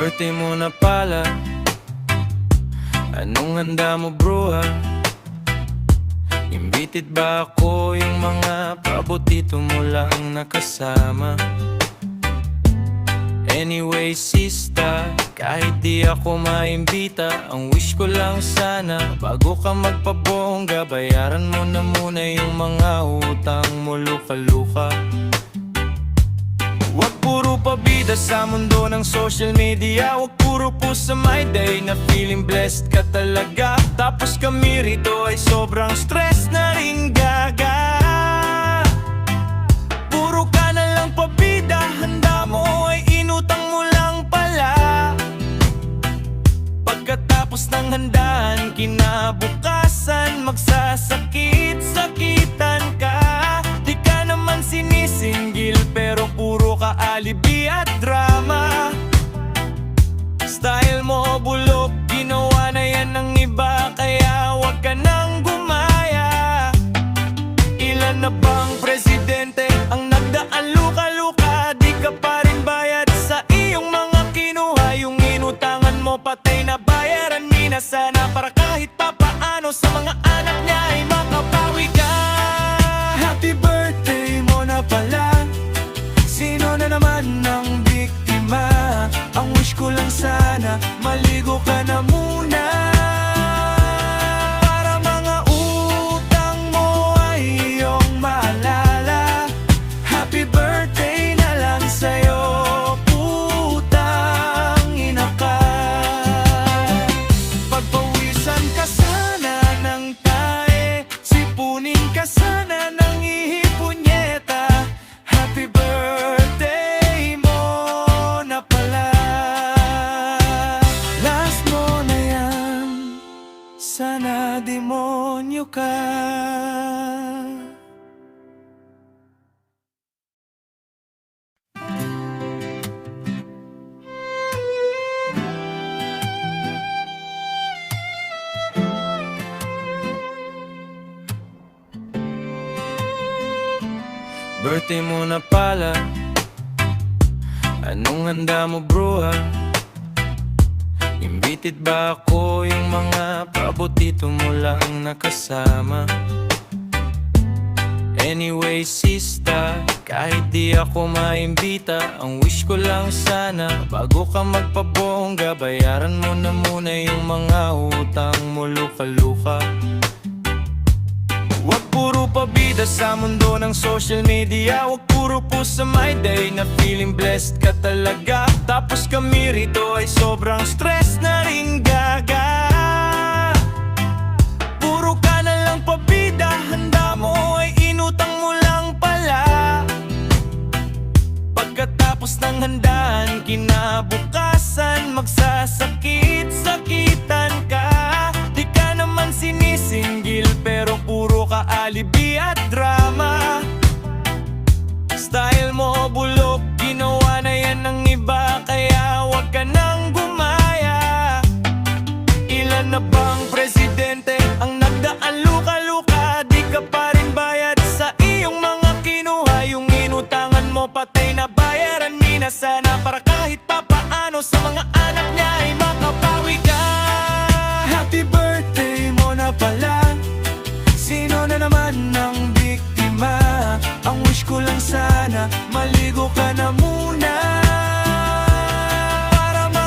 Birthday mo na pala, anong handa mo bro ha? Invited ba ako, yung mga paborito mo lang nakasama? Anyway sista, kahit di ako maimbita, ang wish ko lang sana, bago ka magpabongga, bayaran mo na muna yung mga utang mo luka-luka. Wag puro pabida sa mundo ng social media, wag puro post sa my day na feeling blessed ka talaga. Tapos kami rito ay sobrang stress na rin gaga. Puro ka na lang pabida, handa mo ay inutang mo lang pala. Pagkatapos ng handaan, kinabukasan magsasakit-sakitan ka. Di ka naman sinisinggil pero puro ka alibi at drama. Style mo bulok, ginawa na yan ng iba, kaya wag ka nang gumaya. Ilan na bang presidente ang nagdaan luka-luka, di ka pa rin bayad sa iyong mga kinuha. Yung inutangan mo patay na bayaran, mina sana para kahit papaano sa mga anak niya ay makabawi ka. Happy birthday mo na pala, sino na naman ang biktima? Ang wish ko lang sana, maligo ka na muna, para mga utang mo ay iyong maalala. Happy birthday na lang sa'yo, putang ina ka. Pagpawisan ka sana ng tae, sipunin ka sana ng ihipunyeta. Happy birthday mo na pala, last mo na yan, sana demonyo ka. Birthday mo na pala, anong handa mo bro ha? Invited ba ako, yung mga paborito mo lang nakasama? Anyway sista, kahit di ako maimbita, ang wish ko lang sana, bago ka magpabongga, bayaran mo na muna yung mga utang mo luka-luka. Wag puro pabida sa mundo ng social media, wag puro post sa my day na feeling blessed ka talaga. Tapos kami rito ay sobrang stress